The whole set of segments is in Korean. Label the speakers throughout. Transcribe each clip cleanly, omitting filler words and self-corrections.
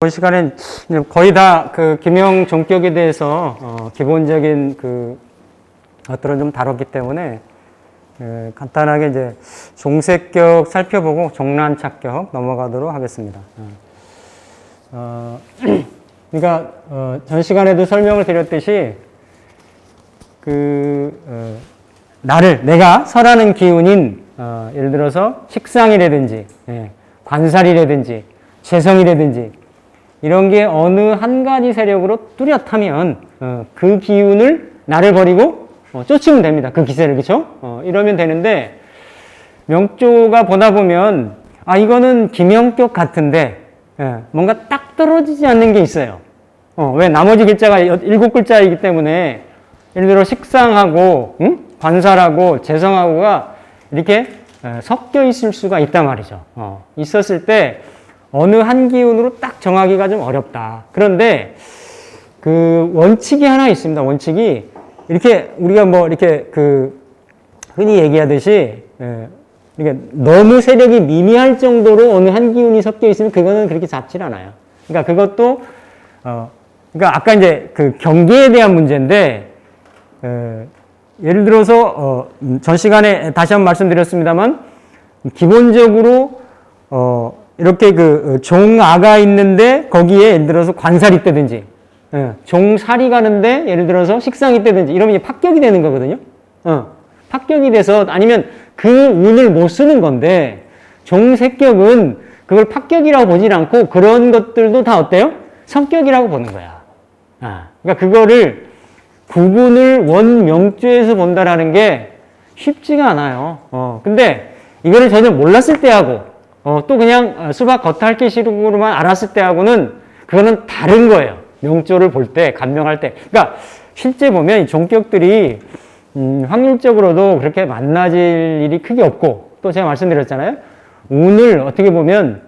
Speaker 1: 이 시간엔 거의 다 그 기명 종격에 대해서 기본적인 그 것들은 좀 다뤘기 때문에 간단하게 이제 종색격 살펴보고 종란착격 넘어가도록 하겠습니다. 그러니까 전 시간에도 설명을 드렸듯이 내가 설하는 기운인 예를 들어서 식상이라든지 관살이라든지 재성이라든지 이런 게 어느 한 가지 세력으로 뚜렷하면 그 기운을 나를 버리고 쫓으면 됩니다. 그 기세를, 그렇죠? 이러면 되는데 명조가 보다 보면 이거는 기명격 같은데 뭔가 딱 떨어지지 않는 게 있어요. 왜? 나머지 글자가 7글자이기 때문에 예를 들어 식상하고 관살하고 재성하고가 이렇게 섞여 있을 수가 있단 말이죠. 있었을 때 어느 한 기운으로 딱 정하기가 좀 어렵다. 그런데 그 원칙이 하나 있습니다. 원칙이 이렇게 우리가 이렇게 흔히 얘기하듯이 이렇게 너무 세력이 미미할 정도로 어느 한 기운이 섞여 있으면 그거는 그렇게 작질 않아요. 그러니까 그것도 그러니까 아까 이제 그 경계에 대한 문제인데 예를 들어서 전 시간에 다시 한번 말씀드렸습니다만 기본적으로 이렇게 종아가 있는데 거기에 예를 들어서 관살이 있다든지 종살이 가는데 예를 들어서 식상이 있다든지 이러면 이제 합격이 되는 거거든요. 합격이 돼서 아니면 그 운을 못 쓰는 건데 종색격은 그걸 합격이라고 보질 않고 그런 것들도 다 어때요? 성격이라고 보는 거야. 그러니까 그거를 구분을 원명주에서 본다라는 게 쉽지가 않아요. 근데 이거를 전혀 몰랐을 때하고 또 그냥 수박 겉핥기식으로만 알았을 때하고는 그거는 다른 거예요. 명조를 볼 때, 감명할 때. 그러니까 실제 보면 이 종격들이 확률적으로도 그렇게 만나질 일이 크게 없고 또 제가 말씀드렸잖아요. 운을 어떻게 보면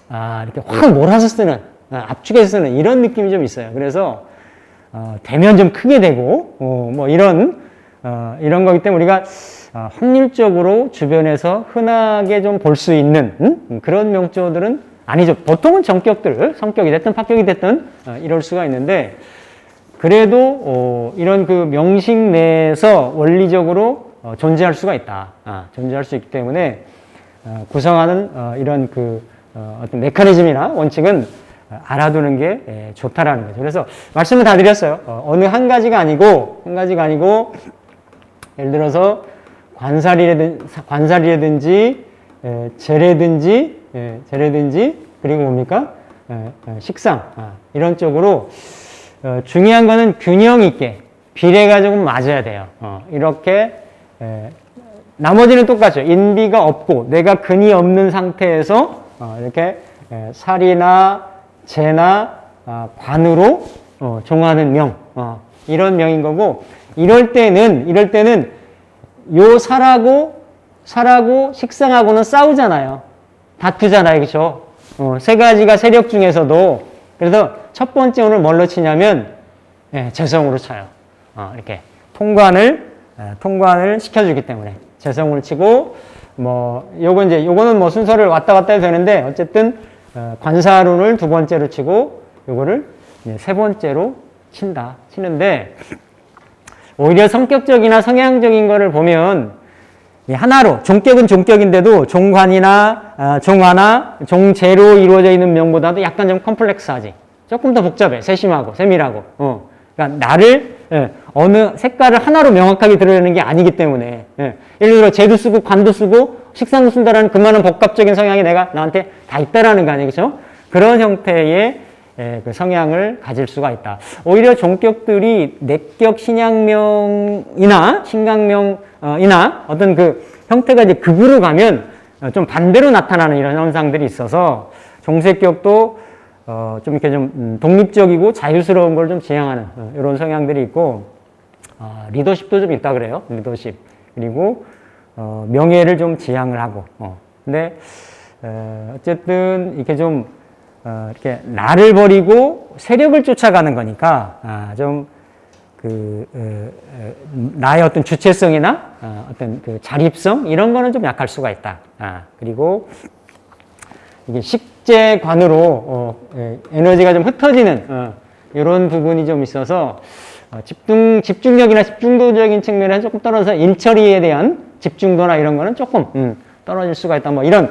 Speaker 1: 이렇게 확 몰아서 쓰는, 압축해서 쓰는 이런 느낌이 좀 있어요. 그래서 되면 좀 크게 되고 뭐 이런 거기 때문에 우리가 확률적으로 주변에서 흔하게 좀 볼 수 있는 그런 명조들은 아니죠. 보통은 정격들, 성격이 됐든 합격이 됐든 이럴 수가 있는데 그래도 이런 그 명식 내에서 원리적으로 존재할 수가 있다. 존재할 수 있기 때문에 구성하는 이런 어떤 메커니즘이나 원칙은 알아두는 게 좋다라는 거죠. 그래서 말씀을 다 드렸어요. 어느 한 가지가 아니고 예를 들어서 관살이라든지 재라든지 그리고 뭡니까? 식상 이런 쪽으로 중요한 거는 균형 있게 비례가 조금 맞아야 돼요. 이렇게 나머지는 똑같죠. 인비가 없고 내가 근이 없는 상태에서 이렇게 살이나 재나 관으로 종하는 명 이런 명인 거고 이럴 때는 요 살하고 식상하고는 싸우잖아요. 다투잖아요. 그렇죠? 세 가지가 세력 중에서도 그래서 첫 번째 운을 뭘로 치냐면 재성으로 쳐요. 이렇게 통관을 시켜주기 때문에 재성으로 치고 요거는 뭐 순서를 왔다 갔다 해도 되는데 어쨌든 관사운을 두 번째로 치고 요거를 세 번째로 치는데 오히려 성격적이나 성향적인 거를 보면 하나로 종격은 종격인데도 종관이나 종화나 종재로 이루어져 있는 명보다도 약간 좀 컴플렉스하지. 조금 더 복잡해. 세심하고 세밀하고. 그러니까 나를 어느 색깔을 하나로 명확하게 드러내는 게 아니기 때문에 예를 들어 재도 쓰고 관도 쓰고 식상도 쓴다라는 그만한 복합적인 성향이 나한테 다 있다라는 거 아니에요. 그렇죠? 그런 형태의 그 성향을 가질 수가 있다. 오히려 종격들이 내격 신양명이나 신강명이나 어떤 그 형태가 이제 극으로 가면 좀 반대로 나타나는 이런 현상들이 있어서 종색격도 좀 이렇게 좀 독립적이고 자유스러운 걸 좀 지향하는 이런 성향들이 있고 리더십도 좀 있다 그래요. 리더십. 그리고 명예를 좀 지향을 하고. 근데 어쨌든 이렇게 좀 이렇게 나를 버리고 세력을 쫓아가는 거니까 좀 나의 어떤 주체성이나 어떤 그 자립성 이런 거는 좀 약할 수가 있다. 그리고 이게 식재관으로 에너지가 좀 흩어지는 이런 부분이 좀 있어서 집중력이나 집중도적인 측면에서 조금 떨어져서 일처리에 대한 집중도나 이런 거는 조금 떨어질 수가 있다. 뭐 이런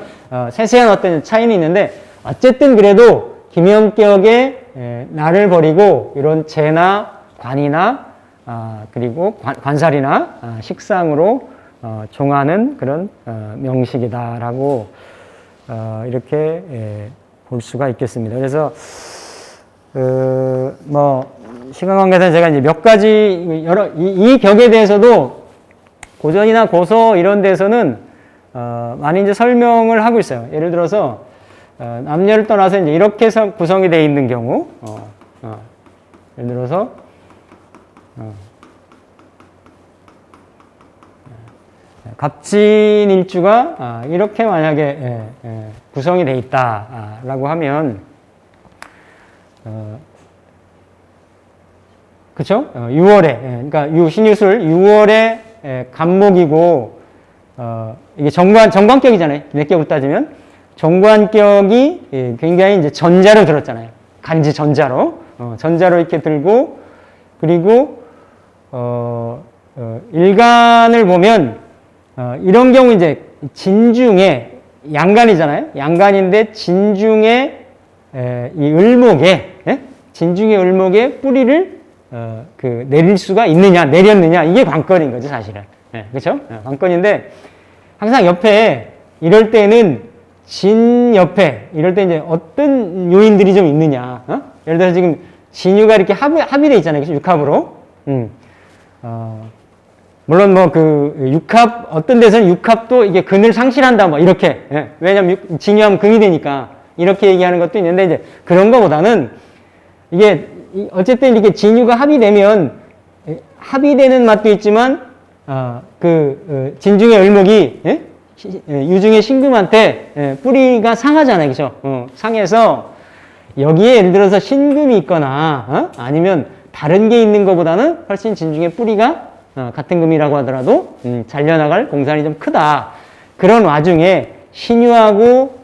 Speaker 1: 세세한 어떤 차이는 있는데 어쨌든 그래도 김연격의 나를 버리고 이런 재나 관이나 그리고 관살이나 식상으로 종하는 그런 명식이다라고 이렇게 볼 수가 있겠습니다. 그래서 뭐 시간 관계상 제가 이제 몇 가지 이 격에 대해서도 고전이나 고서 이런 데서는 많이 이제 설명을 하고 있어요. 예를 들어서 남녀를 떠나서 이제 이렇게 구성이 되어 있는 경우, 예를 들어서 갑진일주가 이렇게 만약에 구성이 되어 있다라고 하면, 그쵸? 6월에, 그러니까 신유술 6월에 간목이고, 이게 정관격이잖아요. 내격으로 따지면. 정관격이 굉장히 이제 전자로 들었잖아요. 간지 전자로. 전자로 이렇게 들고, 그리고, 일간을 보면, 이런 경우 이제 진중에, 양간이잖아요. 양간인데 진중에, 이 을목에, 진중의 을목에 뿌리를, 내릴 수가 있느냐, 내렸느냐, 이게 관건인 거죠, 사실은. 그렇죠? 관건인데, 항상 옆에, 이럴 때는 진 옆에, 이럴 때 이제 어떤 요인들이 좀 있느냐, 예를 들어서 지금 진유가 이렇게 합의되어 있잖아요. 그렇죠? 육합으로. 물론 뭐 육합, 어떤 데서는 육합도 이게 근을 상실한다, 뭐 이렇게. 왜냐면 진유하면 금이 되니까. 이렇게 얘기하는 것도 있는데, 이제 그런 거보다는 이게 어쨌든 이렇게 진유가 합의되면 합의되는 맛도 있지만, 진중의 을목이, 유중의 신금한테 뿌리가 상하잖아요. 그죠? 상해서 여기에 예를 들어서 신금이 있거나, 아니면 다른 게 있는 것보다는 훨씬 진중의 뿌리가 같은 금이라고 하더라도 잘려나갈 공산이 좀 크다. 그런 와중에 신유하고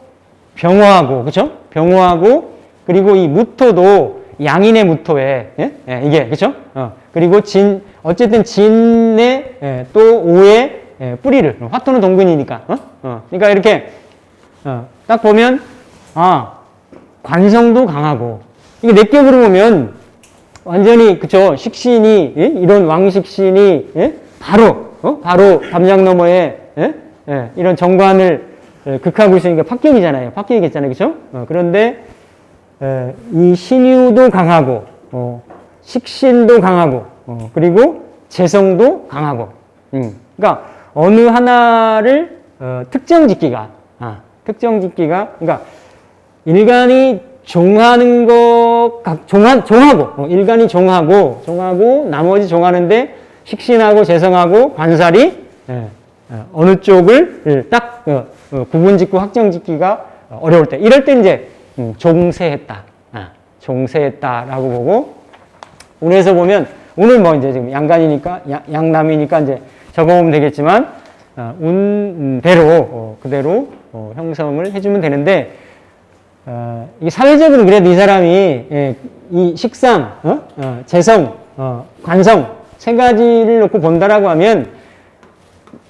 Speaker 1: 병호하고, 그쵸? 병호하고, 그리고 이 무토도 양인의 무토에, 이게, 그쵸? 그리고 어쨌든 진의 또 오의 뿌리를, 화토는 동근이니까, 그러니까 이렇게, 딱 보면, 관성도 강하고, 이게 내격으로 보면, 완전히, 그쵸? 식신이, 이런 왕식신이, 바로 담장 너머에, 이런 정관을 극하고 있으니까 파격이잖아요. 파격이겠잖아요. 그쵸? 그런데, 이 신유도 강하고, 식신도 강하고, 그리고 재성도 강하고, 그러니까 어느 하나를 특정 짓기가, 그러니까 일간이 종하는 종하고, 일간이 종하고, 나머지 종하는데 식신하고 재성하고 관살이 어느 쪽을 딱 구분 짓고 확정 짓기가 어려울 때, 이럴 때 이제 종세했다. 종세했다라고 보고, 운에서 보면, 운은 뭐 이제 지금 양간이니까, 양남이니까 이제 적어보면 되겠지만, 운대로, 그대로 형성을 해주면 되는데, 이게 사회적으로 그래도 이 사람이, 이 식상, 재성, 관성, 세 가지를 놓고 본다라고 하면,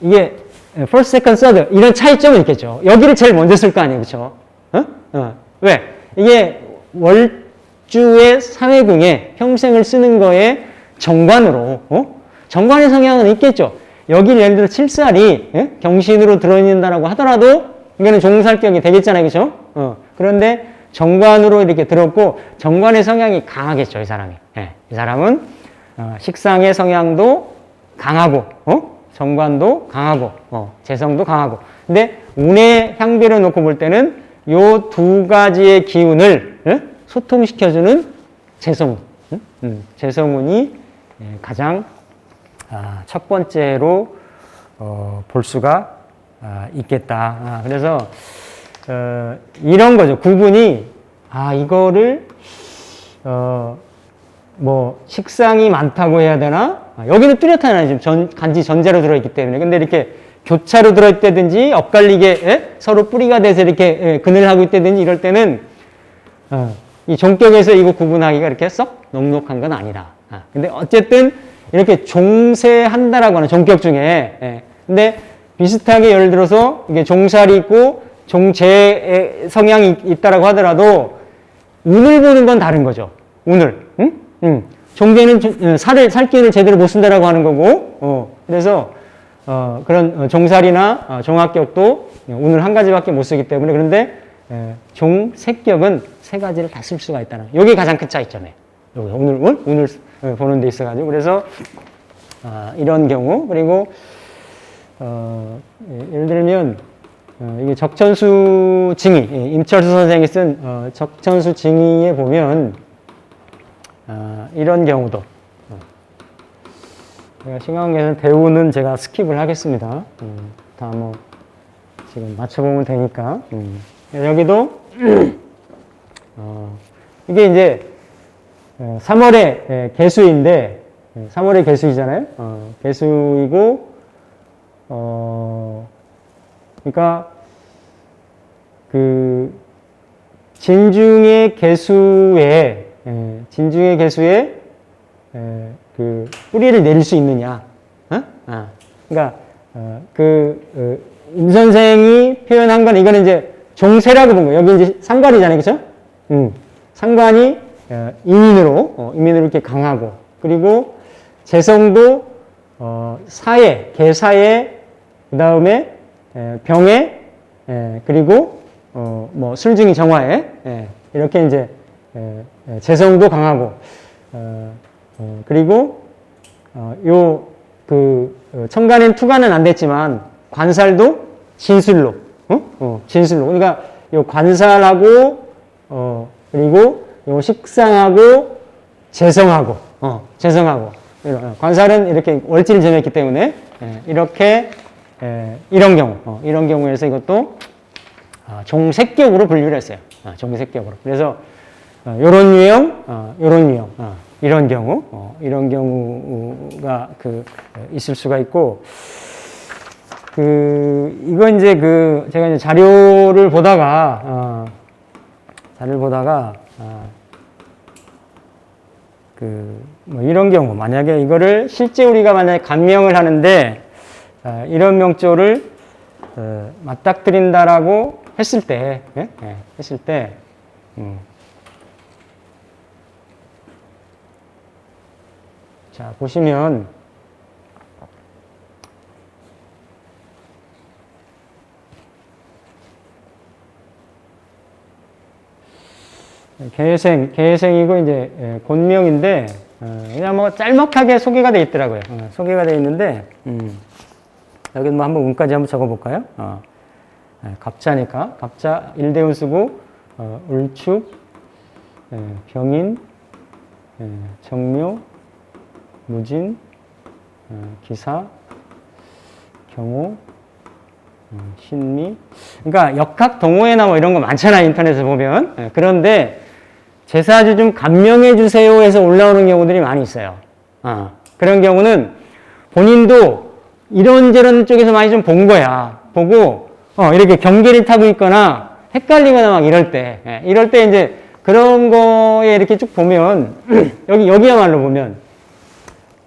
Speaker 1: 이게, first, second, third, 이런 차이점은 있겠죠. 여기를 제일 먼저 쓸 거 아니에요. 그쵸? 왜? 이게 월주의 사회궁에 평생을 쓰는 거에 정관으로, 정관의 성향은 있겠죠. 여기를 예를 들어 칠살이 경신으로 들어있는다라고 하더라도 이거는 종살격이 되겠잖아요. 그죠? 그런데 정관으로 이렇게 들었고 정관의 성향이 강하겠죠. 이 사람이. 이 사람은 식상의 성향도 강하고, 정관도 강하고, 재성도 강하고. 근데 운의 향배를 놓고 볼 때는 요 두 가지의 기운을 소통시켜주는 재성운. 재성운이 가장 첫 번째로 볼 수가 있겠다. 그래서 이런 거죠. 구분이 이거를 뭐 식상이 많다고 해야 되나? 여기는 뚜렷하잖아요. 지금 간지 전자로 들어있기 때문에. 근데 이렇게 교차로 들어있다든지 엇갈리게 서로 뿌리가 돼서 이렇게 그늘 하고 있다든지 이럴 때는 이 종격에서 이거 구분하기가 이렇게 썩 녹록한 건 아니다. 근데 어쨌든 이렇게 종세한다라고 하는 종격 중에 근데 비슷하게 예를 들어서 이게 종살이 있고 종재 성향이 있다라고 하더라도 운을 보는 건 다른 거죠. 운을. 종재는 살기를 제대로 못 쓴다라고 하는 거고, 그래서, 그런 종살이나 종합격도 운을 한 가지밖에 못 쓰기 때문에, 그런데, 종색격은 세 가지를 다 쓸 수가 있다는, 요게 가장 큰 차이점이에요. 운을 보는 데 있어가지고. 그래서, 이런 경우, 그리고, 예를 들면, 이게 적천수 징의, 임철수 선생이 쓴 적천수 징의에 보면 이런 경우도 제가 신강에서 대우는 제가 스킵을 하겠습니다. 다 뭐 지금 맞춰보면 되니까 여기도 이게 이제 3월의 개수인데 3월의 개수이잖아요. 개수이고 그러니까 그 진중의 개수에 그 뿌리를 내릴 수 있느냐? 그러니까 임 선생이 표현한 건 이거는 이제 종세라고 본 거예요. 여기 이제 상관이잖아요, 그렇죠? 상관이 임인으로 이렇게 강하고 그리고 재성도 사에 개사에 그 다음에 병에 그리고 뭐 술증이 정화에 이렇게 이제 재성도 강하고 그리고 천간엔 투간은 안 됐지만 관살도 진술로 진술로 그러니까 요 관살하고 그리고 요 식상하고 재성하고 관살은 이렇게 월지를 정했기 때문에 이렇게 이런 경우에서 이것도 종색격으로 분류를 했어요. 종색격으로. 그래서 요런 유형, 이런 경우가 있을 수가 있고, 이건 이제 제가 이제 자료를 보다가, 뭐 이런 경우, 만약에 이거를 실제 우리가 만약에 간명을 하는데, 이런 명조를 맞닥뜨린다라고 했을 때, 자, 보시면, 계생이고, 이제, 곤명인데, 그냥 뭐 짤막하게 소개가 되어 있더라고요. 소개가 되어 있는데, 여기 뭐 한번 운까지 한번 적어볼까요? 갑자니까. 갑자, 일대운 쓰고, 울축, 병인, 정묘, 무진, 기사, 경호, 신미. 그러니까 역학 동호회나 뭐 이런 거 많잖아요. 인터넷에 보면. 그런데 제사주 좀 감명해 주세요 해서 올라오는 경우들이 많이 있어요. 그런 경우는 본인도 이런저런 쪽에서 많이 좀 본 거야. 보고 이렇게 경계를 타고 있거나 헷갈리거나 막 이럴 때 이제 그런 거에 이렇게 쭉 보면 여기야말로 보면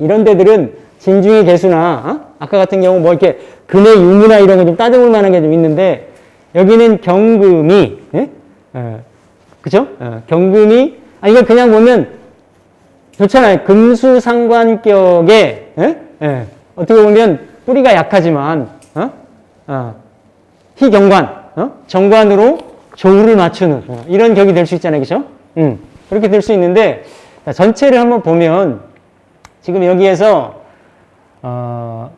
Speaker 1: 이런 데들은 진중의 개수나 아까 같은 경우 뭐 이렇게 근의 유무나 이런 거 좀 따져볼 만한 게 좀 있는데 여기는 경금이 그죠? 경금이 이걸 그냥 보면 좋잖아요. 금수상관격에 어떻게 보면 뿌리가 약하지만 희경관 정관으로 조우를 맞추는 이런 격이 될 수 있잖아요. 그죠? 그렇게 될 수 있는데 전체를 한번 보면 지금 여기에서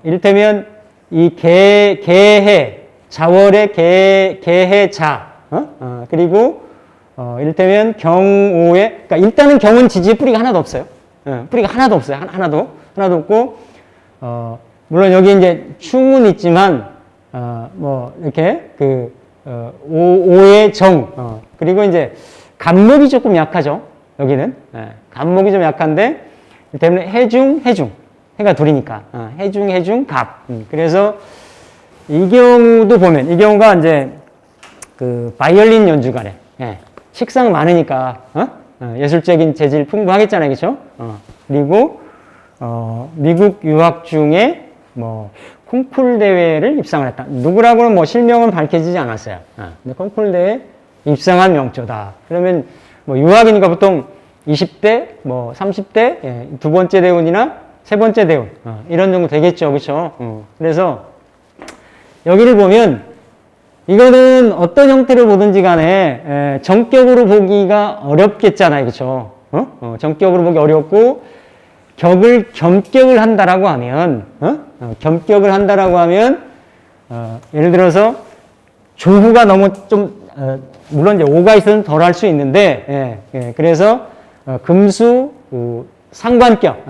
Speaker 1: 이를테면 이 개해 자월의 개해 자 그리고 이를테면 경오의 그러니까 일단은 경은 지지에 뿌리가 하나도 없어요. 뿌리가 하나도 없어요. 하나도 없고 물론 여기 이제 충은 있지만 뭐 이렇게 오의 정 그리고 이제 간목이 조금 약하죠. 여기는. 예, 갑목이 좀 약한데, 때문에 해중, 해가 둘이니까. 해중, 갑. 그래서 이 경우도 보면, 이 경우가 이제 그 바이올린 연주가래. 예, 식상 많으니까, 예술적인 재질 풍부하겠잖아요. 그쵸? 그리고, 미국 유학 중에 뭐, 콩쿨 대회를 입상을 했다. 누구라고는 뭐 실명은 밝혀지지 않았어요. 근데 콩쿨 대회 입상한 명조다. 그러면 뭐 유학이니까 보통 20대, 뭐 30대, 예, 두 번째 대운이나 세 번째 대운, 이런 정도 되겠죠. 그쵸? 그래서 여기를 보면 이거는 어떤 형태로 보든지 간에 정격으로 보기가 어렵겠잖아요. 그쵸? 정격으로 보기 어렵고 격을 겸격을 한다라고 하면, 겸격을 한다라고 하면, 예를 들어서 조후가 너무 좀, 물론 이제 오가 있으면 덜 할 수 있는데, 그래서 금수 상관격,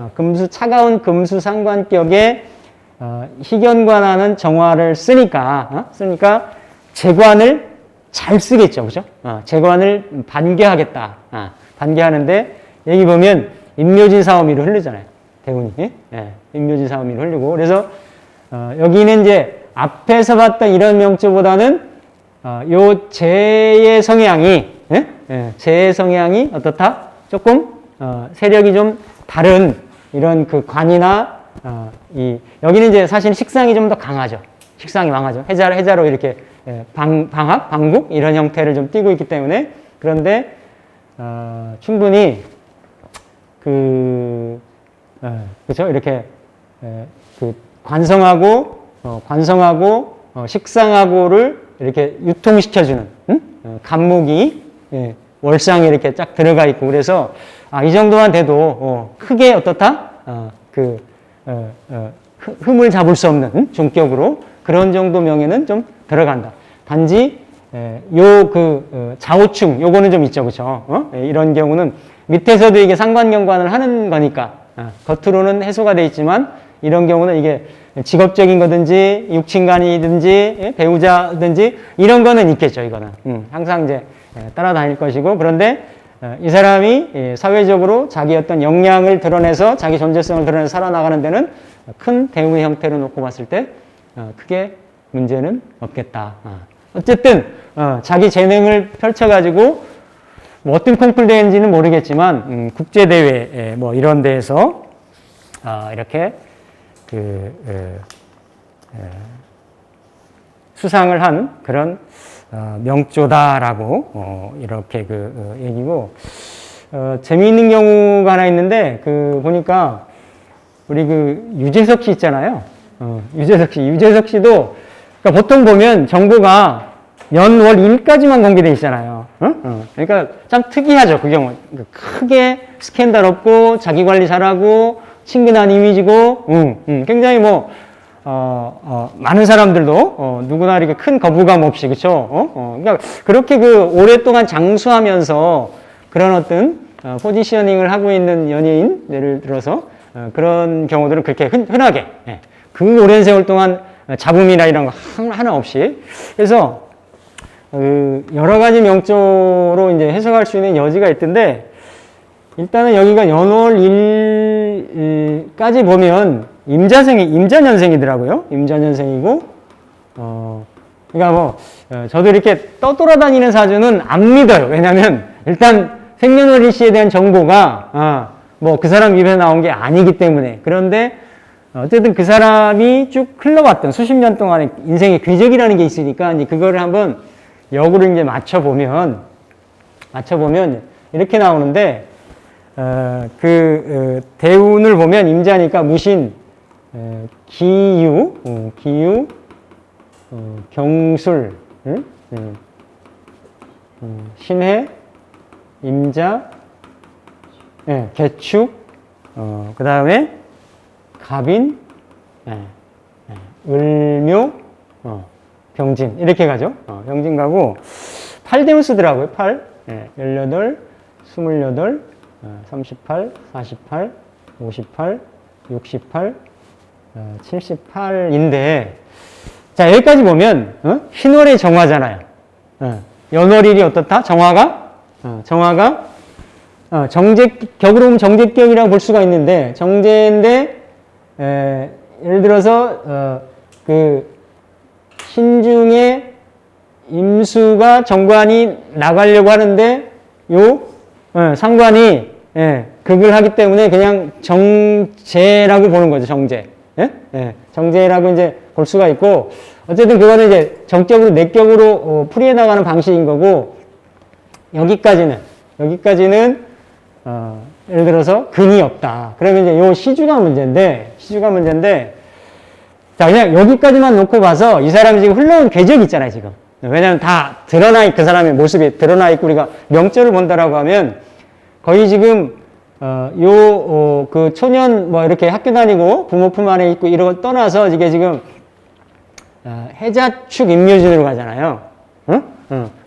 Speaker 1: 차가운 금수 상관격에 희견관하는 정화를 쓰니까 재관을 잘 쓰겠죠, 그죠? 재관을 반개하겠다, 반개하는데 여기 보면 임묘진 사오미로 흐르잖아요. 대운이. 예? 임묘진 사오미로 흐르고. 그래서, 여기는 이제 앞에서 봤던 이런 명조보다는, 요 재의 성향이, 재의 성향이 어떻다? 조금, 세력이 좀 다른 이런 그 관이나, 여기는 이제 사실 식상이 좀 더 강하죠. 식상이 강하죠. 해자로 이렇게, 방국? 이런 형태를 좀 띠고 있기 때문에. 그런데, 충분히, 그죠? 이렇게, 관성하고, 식상하고를 이렇게 유통시켜주는, 간목이, 월상에 이렇게 쫙 들어가 있고, 그래서, 이 정도만 돼도, 크게 어떻다? 흠을 잡을 수 없는, 종격으로, 그런 정도 명예는 좀 들어간다. 단지, 좌우충, 요거는 좀 있죠, 그쵸? 이런 경우는 밑에서도 이게 상관경관을 하는 거니까, 겉으로는 해소가 돼 있지만, 이런 경우는 이게 직업적인 거든지, 육친관이든지, 배우자든지, 이런 거는 있겠죠, 이거는. 항상 이제 따라다닐 것이고, 그런데 이 사람이 사회적으로 자기 어떤 역량을 드러내서, 자기 존재성을 드러내서 살아나가는 데는 큰 대우의 형태로 놓고 봤을 때, 크게 문제는 없겠다. 어쨌든, 자기 재능을 펼쳐가지고, 뭐 어떤 콩쿨 대회인지는 모르겠지만, 국제대회, 뭐 이런 데에서, 이렇게, 수상을 한 그런, 명조다라고, 이렇게 얘기고, 재미있는 경우가 하나 있는데, 보니까, 우리 유재석 씨 있잖아요. 유재석 씨도, 그러니까 보통 보면 정보가 연월 일까지만 공개되어 있잖아요. 그러니까 참 특이하죠, 그 경우. 크게 스캔들 없고, 자기 관리 잘하고, 친근한 이미지고, 굉장히 많은 사람들도, 누구나 이렇게 큰 거부감 없이, 그쵸? 그러니까 그렇게 오랫동안 장수하면서 그런 어떤, 포지셔닝을 하고 있는 연예인, 예를 들어서, 그런 경우들은 그렇게 흔하게, 그 오랜 세월 동안 잡음이나 이런 거 하나 없이. 그래서, 여러 가지 명조로 이제 해석할 수 있는 여지가 있던데, 일단은 여기가 연월 1까지 보면 임자년생이더라고요. 임자년생이고, 그러니까 저도 이렇게 떠돌아다니는 사주는 안 믿어요. 왜냐면, 일단 생년월일 시에 대한 정보가, 그 사람 입에서 나온 게 아니기 때문에. 그런데, 어쨌든 그 사람이 쭉 흘러왔던 수십 년 동안의 인생의 궤적이라는 게 있으니까, 이제 그거를 한번 역으로 이제 맞춰보면 이렇게 나오는데, 대운을 보면 임자니까 무신, 기유, 경술, 신해, 임자, 개축, 그 다음에 갑인, 을묘, 병진, 이렇게 가죠. 병진 가고, 8대운 쓰더라고요. 8, 18, 28, 38, 48, 58, 68, 78인데, 자, 여기까지 보면, 신월의 정화잖아요. 연월일이 어떻다? 정화가 격으로 보면 정제격이라고 볼 수가 있는데, 정제인데, 예를 들어서, 신중에 임수가 정관이 나가려고 하는데, 상관이, 극을 하기 때문에 그냥 정제라고 보는 거죠, 정제. 정제라고 이제 볼 수가 있고, 어쨌든 그거는 이제 정격으로, 내격으로 풀이해 나가는 방식인 거고, 여기까지는, 예를 들어서 근이 없다. 그러면 이제 요 시주가 문제인데, 자, 그냥 여기까지만 놓고 봐서 이 사람이 지금 흘러온 궤적이 있잖아요, 지금. 왜냐면 다 그 사람의 모습이 드러나 있고 우리가 명절을 본다라고 하면 거의 지금, 그 초년 뭐 이렇게 학교 다니고 부모 품 안에 있고 이런 걸 떠나서 이게 지금, 해자축 임묘진으로 가잖아요.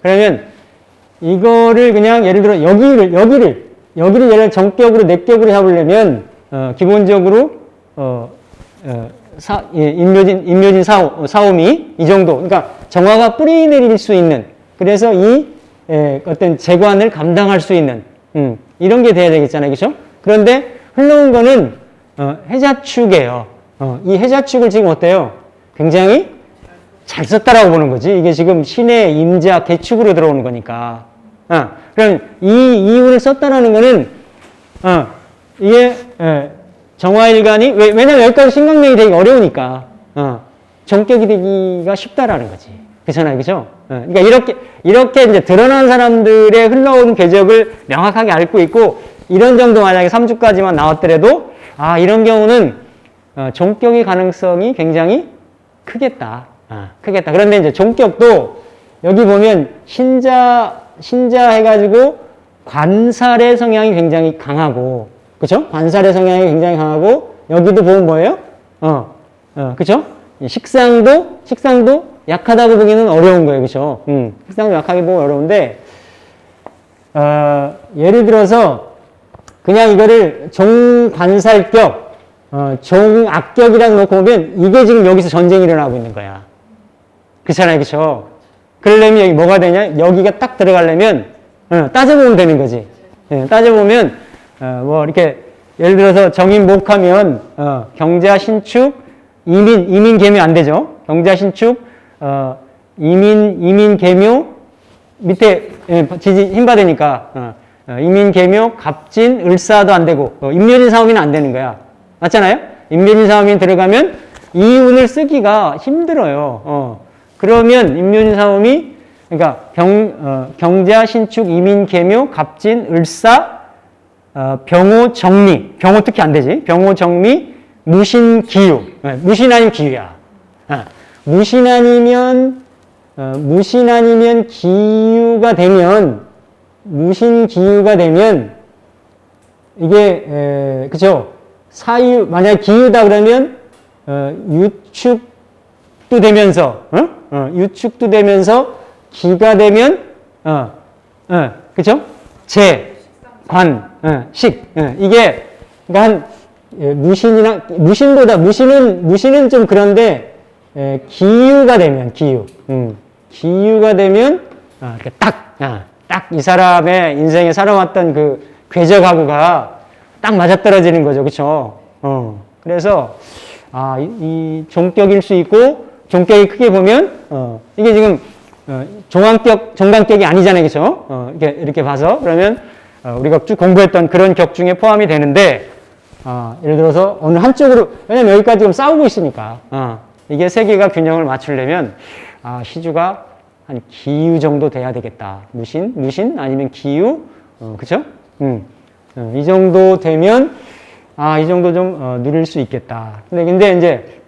Speaker 1: 그러면 이거를 그냥 예를 들어 여기를 예를 들어 정격으로 내격으로 잡으려면 기본적으로 임묘진 사오미 이 정도. 그러니까 정화가 뿌리 내릴 수 있는. 그래서 이 어떤 재관을 감당할 수 있는 이런 게 돼야 되겠잖아요, 그렇죠? 그런데 흘러온 거는 해자축이에요. 이 해자축을 지금 어때요? 굉장히 잘 썼다라고 보는 거지. 이게 지금 신의 임자 개축으로 들어오는 거니까. 그럼 이 이유를 썼다라는 거는, 이게, 정화일간이, 왜냐면 여기까지 신강명이 되기 어려우니까, 정격이 되기가 쉽다라는 거지. 그렇잖아요. 그죠? 그러니까 이렇게 이제 드러난 사람들의 흘러온 궤적을 명확하게 앓고 있고, 이런 정도 만약에 3주까지만 나왔더라도, 이런 경우는, 종격의 가능성이 굉장히 크겠다. 크겠다. 그런데 이제 종격도 여기 보면 신자 해가지고 관살의 성향이 굉장히 강하고, 그쵸? 관살의 성향이 굉장히 강하고, 여기도 보면 뭐예요? 그쵸? 식상도 약하다고 보기는 어려운 거예요. 그쵸? 식상도 약하게 보기 어려운데, 예를 들어서, 그냥 이거를 종관살격, 종악격이라고 놓고 보면, 이게 지금 여기서 전쟁이 일어나고 있는 거야. 그렇잖아요. 그쵸? 그러려면 여기 뭐가 되냐? 여기가 딱 들어가려면, 따져보면 되는 거지. 따져보면, 뭐, 이렇게, 예를 들어서 정인목 하면, 경자, 신축, 이민, 계묘 안 되죠? 경자, 신축, 이민, 계묘, 밑에, 힘 받으니까, 이민, 계묘, 갑진, 을사도 안 되고, 임묘진 사오미는 안 되는 거야. 맞잖아요? 임묘진 사오미 들어가면 이운을 쓰기가 힘들어요. 그러면 임묘진 사오미, 그러니까 경자, 신축, 이민, 계묘, 갑진, 을사, 병호, 정미. 병호 특히 안 되지. 병호, 정미, 무신, 기유. 무신 아니면 기유야. 무신 아니면 기유가 되면, 이게, 그쵸? 만약에 기유다 그러면, 유축도 되면서, 유축도 되면서, 기가 되면, 그쵸? 관, 식. 이게, 그러니까 무신은 좀 그런데, 기유가 되면, 기유가 되면, 이렇게 딱 이 사람의 인생에 살아왔던 그 궤적하고가 딱 맞아떨어지는 거죠. 그쵸? 그래서, 이 종격일 수 있고, 종격이 크게 보면, 이게 지금, 정관격이 아니잖아요. 그쵸? 이렇게 봐서. 그러면, 우리가 쭉 공부했던 그런 격 중에 포함이 되는데, 예를 들어서 어느 한쪽으로, 왜냐면 여기까지 지금 싸우고 있으니까, 이게 세 개가 균형을 맞추려면, 시주가 한 기유 정도 돼야 되겠다. 무신 아니면 기유, 그쵸? 이 정도 되면, 이 정도 좀, 누릴 수 있겠다. 근데 이제,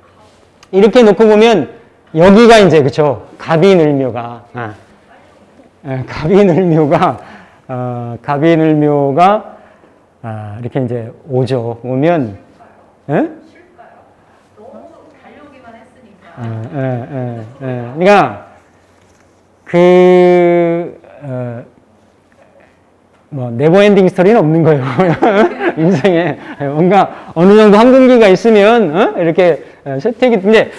Speaker 1: 이렇게 놓고 보면, 여기가 이제, 그쵸? 갑인을묘가, 이렇게 이제 오면,
Speaker 2: 쉽을까요? 너무 달려오기만 했으니까.
Speaker 1: 그러니까, 네버엔딩 스토리는 없는 거예요. 인생에. 뭔가 어느 정도 한금기가 있으면, 이렇게 세택이, 근데,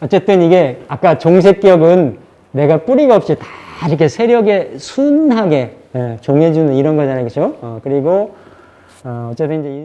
Speaker 1: 어쨌든 이게 아까 종색격은 내가 뿌리가 없이 다 이렇게 세력에 순하게, 정해주는 이런 거잖아요. 그죠? 그리고, 어쨌든 이제